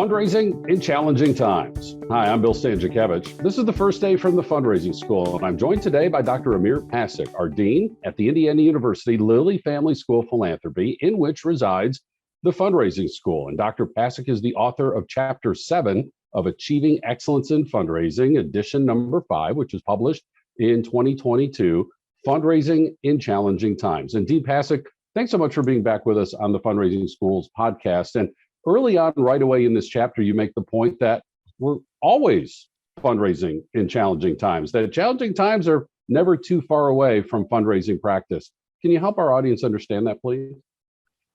Fundraising in challenging times. Hi, I'm Bill Stanczykiewicz. This is the first day from the Fundraising School, and I'm joined today by Dr. Amir Pasic, our Dean at the Indiana University Lilly Family School of Philanthropy, in which resides the Fundraising School. And Dr. Pasic is the author of Chapter 7 of Achieving Excellence in Fundraising, edition number 5, which was published in 2022, Fundraising in Challenging Times. And Dean Pasic, thanks so much for being back with us on the Fundraising School's podcast. And early on, right away in this chapter, you make the point that we're always fundraising in challenging times, that challenging times are never too far away from fundraising practice. Can you help our audience understand that, please?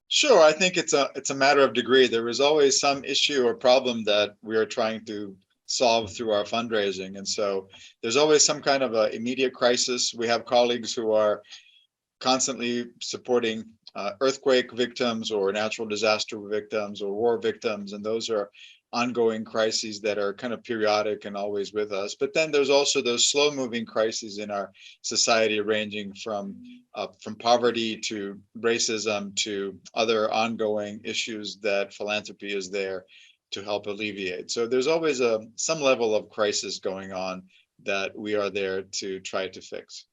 Sure. I think it's a matter of degree. There is always some issue or problem that we are trying to solve through our fundraising. And so there's always some kind of an immediate crisis. We have colleagues who are constantly supporting earthquake victims or natural disaster victims or war victims. And those are ongoing crises that are kind of periodic and always with us. But then there's also those slow moving crises in our society, ranging from poverty to racism to other ongoing issues that philanthropy is there to help alleviate. So there's always some level of crisis going on that we are there to try to fix.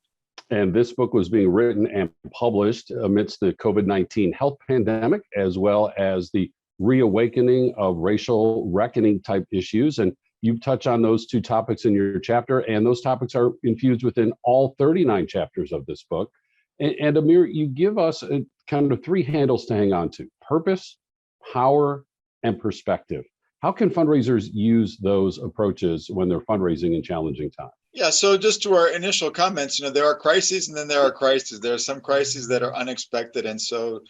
And this book was being written and published amidst the COVID-19 health pandemic, as well as the reawakening of racial reckoning type issues. And you touch on those two topics in your chapter, and those topics are infused within all 39 chapters of this book. And Amir, you give us kind of three handles to hang on to: purpose, power, and perspective. How can fundraisers use those approaches when they're fundraising in challenging times? Yeah, so just to our initial comments, there are crises and then there are crises. There are some crises that are unexpected and so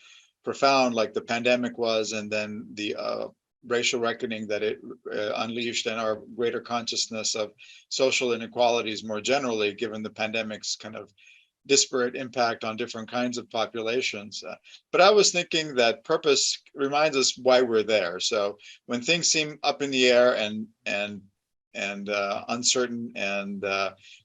profound, like the pandemic was, and then the racial reckoning that it unleashed, and our greater consciousness of social inequalities more generally, given the pandemic's kind of disparate impact on different kinds of populations. But I was thinking that purpose reminds us why we're there. So when things seem up in the air and uncertain and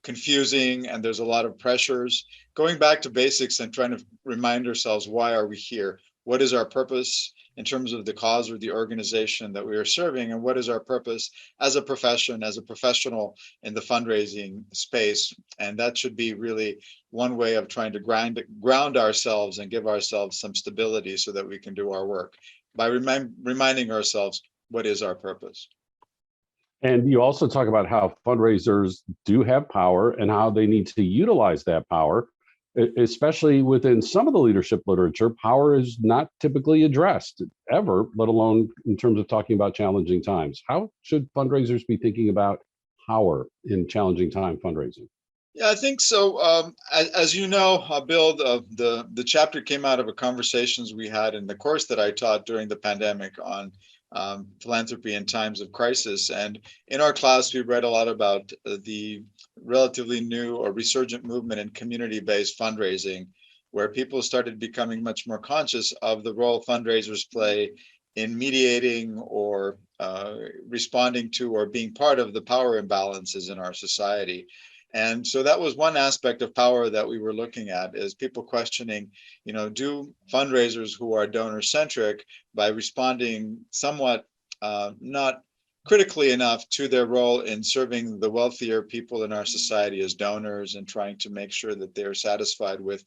confusing, and there's a lot of pressures, going back to basics and trying to remind ourselves, why are we here? What is our purpose in terms of the cause or the organization that we are serving? And what is our purpose as a profession, as a professional in the fundraising space? And that should be really one way of trying to ground ourselves and give ourselves some stability so that we can do our work, by reminding ourselves, what is our purpose? And you also talk about how fundraisers do have power and how they need to utilize that power, especially within some of the leadership literature. Power is not typically addressed ever, let alone in terms of talking about challenging times. How should fundraisers be thinking about power in challenging time fundraising? Yeah, I think so. As you know, Bill, the chapter came out of a conversations we had in the course that I taught during the pandemic on philanthropy in times of crisis. And in our class, we read a lot about the relatively new or resurgent movement in community-based fundraising, where people started becoming much more conscious of the role fundraisers play in mediating or responding to or being part of the power imbalances in our society. And so that was one aspect of power that we were looking at, is people questioning, do fundraisers who are donor-centric, by responding somewhat not critically enough to their role in serving the wealthier people in our society as donors and trying to make sure that they're satisfied with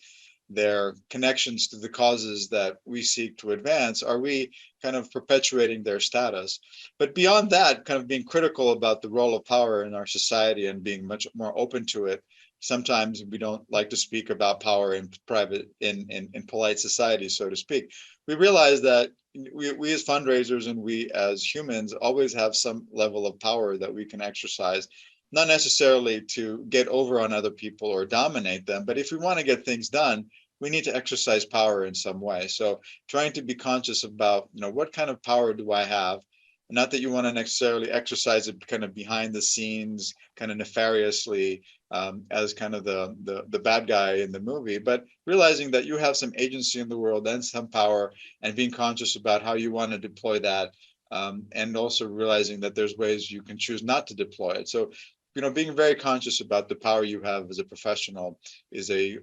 their connections to the causes that we seek to advance, are we kind of perpetuating their status? But beyond that, kind of being critical about the role of power in our society and being much more open to it. Sometimes we don't like to speak about power in private, in polite society, so to speak. We realize that we as fundraisers and we as humans always have some level of power that we can exercise, not necessarily to get over on other people or dominate them, but if we want to get things done, we need to exercise power in some way. So trying to be conscious about, what kind of power do I have? Not that you want to necessarily exercise it kind of behind the scenes, kind of nefariously, as kind of the bad guy in the movie, but realizing that you have some agency in the world and some power, and being conscious about how you want to deploy that, and also realizing that there's ways you can choose not to deploy it. So being very conscious about the power you have as a professional is a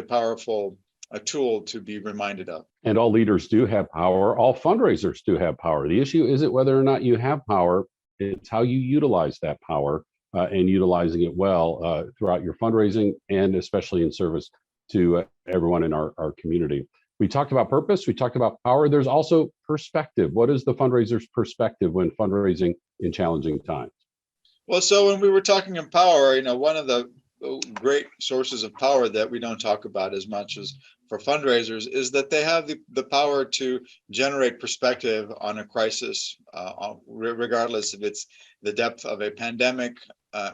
powerful a tool to be reminded of. And all leaders do have power. All fundraisers do have power. The issue isn't whether or not you have power, it's how you utilize that power and utilizing it well throughout your fundraising and especially in service to everyone in our community. We talked about purpose, we talked about power. There's also perspective. What is the fundraiser's perspective when fundraising in challenging times? Well, so when we were talking in power, one of the great sources of power that we don't talk about as much as for fundraisers is that they have the power to generate perspective on a crisis, regardless if it's the depth of a pandemic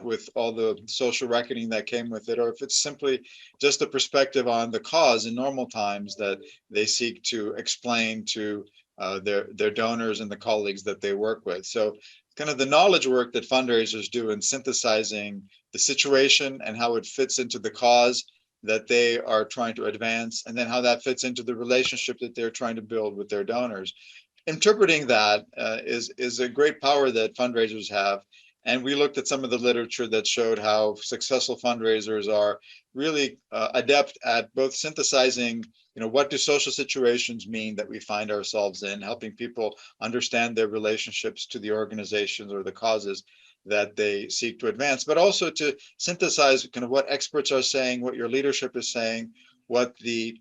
with all the social reckoning that came with it, or if it's simply just a perspective on the cause in normal times that they seek to explain to their donors and the colleagues that they work with. So kind of the knowledge work that fundraisers do in synthesizing the situation and how it fits into the cause that they are trying to advance, and then how that fits into the relationship that they're trying to build with their donors. Interpreting that is a great power that fundraisers have. And we looked at some of the literature that showed how successful fundraisers are really adept at both synthesizing, what do social situations mean that we find ourselves in, helping people understand their relationships to the organizations or the causes that they seek to advance, but also to synthesize kind of what experts are saying, what your leadership is saying, what the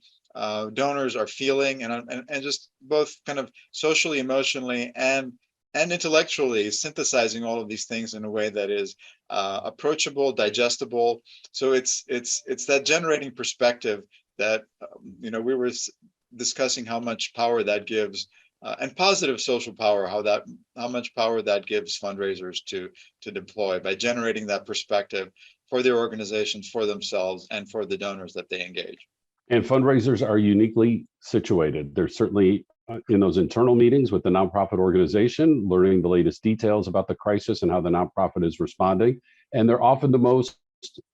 donors are feeling, and just both kind of socially, emotionally, and intellectually synthesizing all of these things in a way that is approachable, digestible. So it's that generating perspective that we were discussing how much power that gives, and positive social power, how much power that gives fundraisers to deploy by generating that perspective for their organizations, for themselves, and for the donors that they engage. And fundraisers are uniquely situated. They're certainly in those internal meetings with the nonprofit organization, learning the latest details about the crisis and how the nonprofit is responding. And they're often the most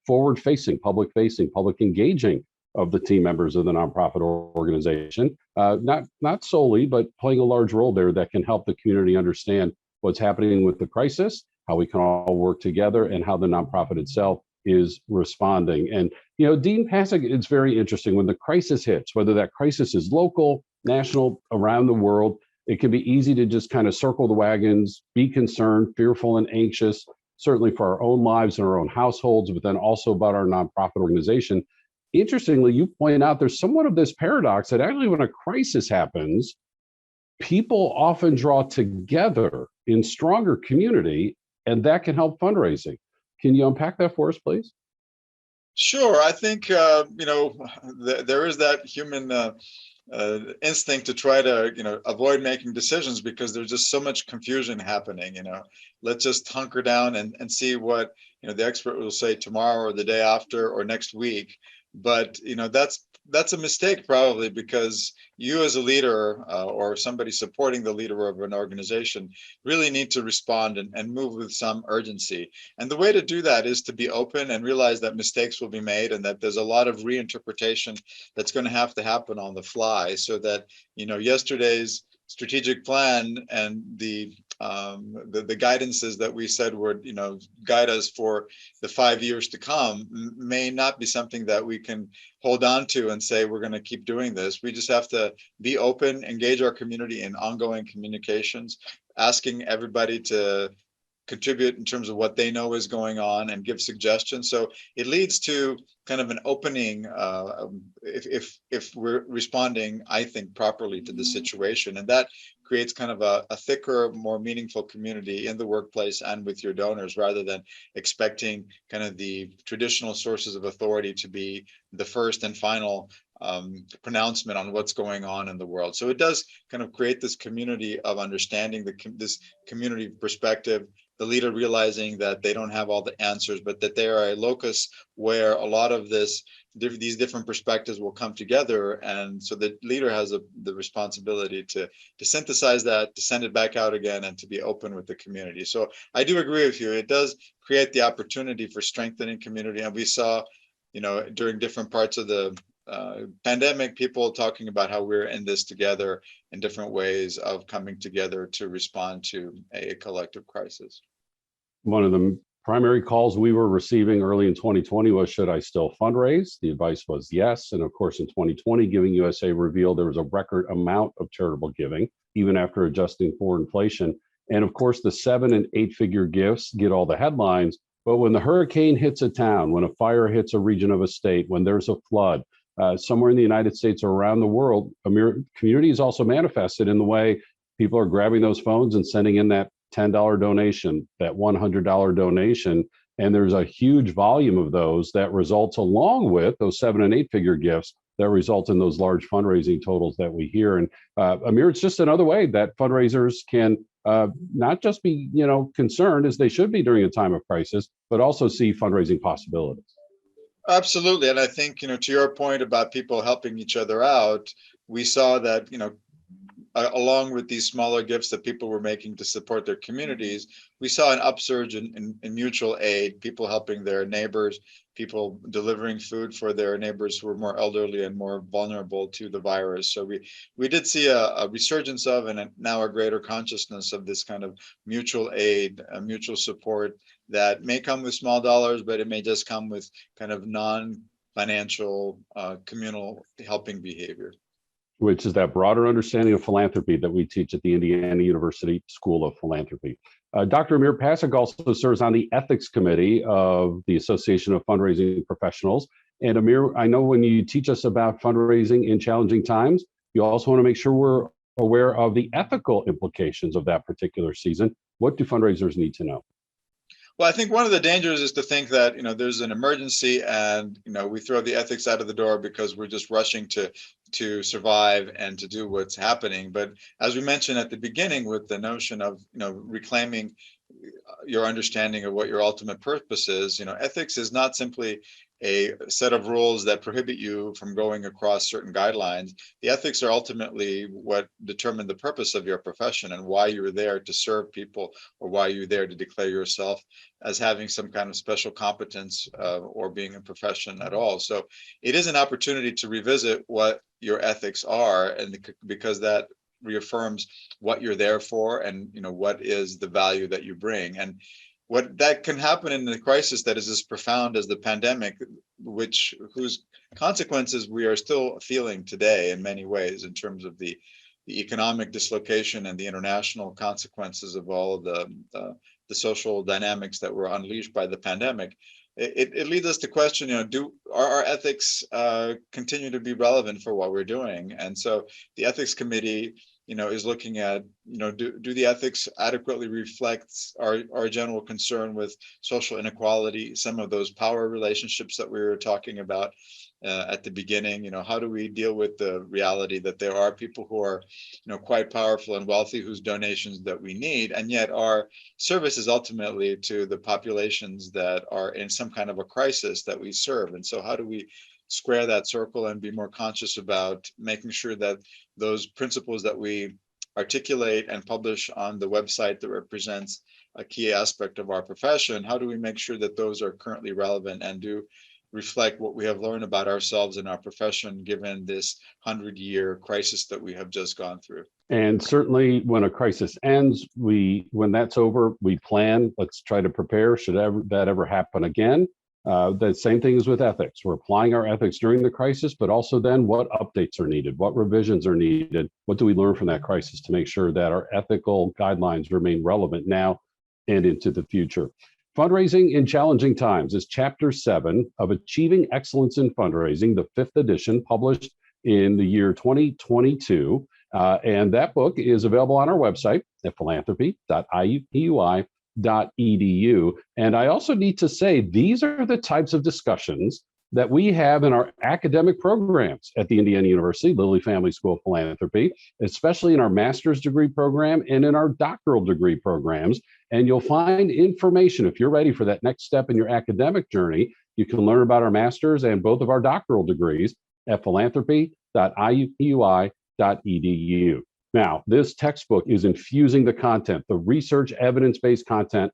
forward-facing, public engaging of the team members of the nonprofit organization. Not solely, but playing a large role there that can help the community understand what's happening with the crisis, how we can all work together, and how the nonprofit itself is responding. And Dean Pasic, it's very interesting when the crisis hits, whether that crisis is local, national, around the world, it can be easy to just kind of circle the wagons, be concerned, fearful, and anxious, certainly for our own lives and our own households, but then also about our nonprofit organization. Interestingly, you point out there's somewhat of this paradox that actually when a crisis happens, people often draw together in stronger community, and that can help fundraising. Can you unpack that for us, please? Sure. I think, there is that human instinct to try to, avoid making decisions because there's just so much confusion happening. Let's just hunker down and see what, the expert will say tomorrow or the day after or next week. But, that's a mistake probably, because you as a leader or somebody supporting the leader of an organization really need to respond and move with some urgency. And the way to do that is to be open and realize that mistakes will be made and that there's a lot of reinterpretation that's going to happen on the fly, so that, yesterday's strategic plan and the guidances that we said would guide us for the 5 years to come may not be something that we can hold on to and say we're going to keep doing this. We just have to be open, engage our community in ongoing communications, asking everybody to contribute in terms of what they know is going on and give suggestions. So it leads to kind of an opening if we're responding, I think, properly to the situation. And that creates kind of a thicker, more meaningful community in the workplace and with your donors, rather than expecting kind of the traditional sources of authority to be the first and final pronouncement on what's going on in the world. So it does kind of create this community of understanding, this community perspective, the leader realizing that they don't have all the answers, but that they are a locus where a lot of these different perspectives will come together. And so the leader has the responsibility to synthesize that, to send it back out again, and to be open with the community. So I do agree with you. It does create the opportunity for strengthening community. And we saw, during different parts of the pandemic, people talking about how we're in this together in different ways of coming together to respond to a collective crisis. One of the primary calls we were receiving early in 2020 was, should I still fundraise? The advice was yes. And of course, in 2020, Giving USA revealed there was a record amount of charitable giving, even after adjusting for inflation. And of course, the 7 and 8 figure gifts get all the headlines. But when the hurricane hits a town, when a fire hits a region of a state, when there's a flood, somewhere in the United States or around the world, Amir, community is also manifested in the way people are grabbing those phones and sending in that $10 donation, that $100 donation. And there's a huge volume of those that results, along with those 7 and 8 figure gifts, that result in those large fundraising totals that we hear. And Amir, it's just another way that fundraisers can not just be, concerned as they should be during a time of crisis, but also see fundraising possibilities. Absolutely. And I think, to your point about people helping each other out, we saw that, along with these smaller gifts that people were making to support their communities, we saw an upsurge in mutual aid, people helping their neighbors, people delivering food for their neighbors who were more elderly and more vulnerable to the virus. So we did see a resurgence of, and now a greater consciousness of, this kind of mutual aid, mutual support that may come with small dollars, but it may just come with kind of non-financial communal helping behavior. Which is that broader understanding of philanthropy that we teach at the Indiana University School of Philanthropy. Dr. Amir Pasic also serves on the ethics committee of the Association of Fundraising Professionals. And Amir, I know when you teach us about fundraising in challenging times, you also want to make sure we're aware of the ethical implications of that particular season. What do fundraisers need to know? Well, I think one of the dangers is to think that, there's an emergency and, we throw the ethics out of the door because we're just rushing to survive and to do what's happening. But as we mentioned at the beginning, with the notion of, reclaiming your understanding of what your ultimate purpose is, ethics is not simply a set of rules that prohibit you from going across certain guidelines. The ethics are ultimately what determine the purpose of your profession and why you're there to serve people, or why you're there to declare yourself as having some kind of special competence or being a profession at all. So it is an opportunity to revisit what your ethics are, and because that reaffirms what you're there for and what is the value that you bring. And what that can happen in a crisis that is as profound as the pandemic, whose consequences we are still feeling today in many ways, in terms of the economic dislocation and the international consequences of all of the social dynamics that were unleashed by the pandemic. It leads us to question, are our ethics continue to be relevant for what we're doing? And so the ethics committee, is looking at, do the ethics adequately reflect our general concern with social inequality, some of those power relationships that we were talking about at the beginning? How do we deal with the reality that there are people who are, quite powerful and wealthy, whose donations that we need, and yet our service is ultimately to the populations that are in some kind of a crisis that we serve? And so how do we square that circle and be more conscious about making sure that those principles that we articulate and publish on the website that represents a key aspect of our profession, how do we make sure that those are currently relevant and do reflect what we have learned about ourselves and our profession, given this 100-year crisis that we have just gone through? And certainly when a crisis ends, when that's over, we plan, let's try to prepare should that ever happen again. The same thing is with ethics. We're applying our ethics during the crisis, but also then what updates are needed, what revisions are needed, what do we learn from that crisis to make sure that our ethical guidelines remain relevant now and into the future. Fundraising in Challenging Times is Chapter 7 of Achieving Excellence in Fundraising, the 5th edition, published in the year 2022. And that book is available on our website at philanthropy.iupui.edu. And I also need to say, these are the types of discussions that we have in our academic programs at the Indiana University Lilly Family School of Philanthropy, especially in our master's degree program and in our doctoral degree programs. And you'll find information, if you're ready for that next step in your academic journey, you can learn about our master's and both of our doctoral degrees at philanthropy.iupui.edu. Now, this textbook is infusing the content, the research evidence-based content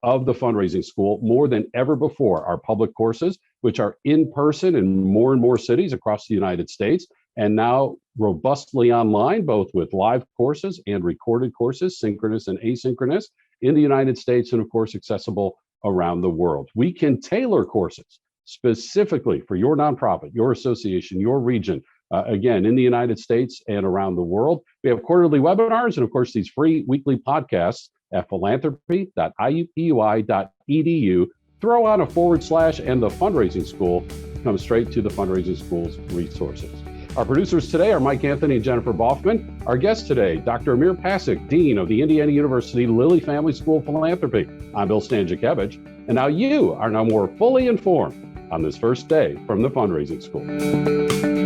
of the fundraising school more than ever before. Our public courses, which are in person in more and more cities across the United States, and now robustly online, both with live courses and recorded courses, synchronous and asynchronous, in the United States, and of course, accessible around the world. We can tailor courses specifically for your nonprofit, your association, your region, again, in the United States and around the world. We have quarterly webinars and, of course, these free weekly podcasts at philanthropy.iupui.edu. Throw on a / and the fundraising school, come straight to the fundraising school's resources. Our producers today are Mike Anthony and Jennifer Boffman. Our guest today, Dr. Amir Pasic, Dean of the Indiana University Lilly Family School of Philanthropy. I'm Bill Stanczykiewicz, and now you are now more fully informed on this first day from the fundraising school.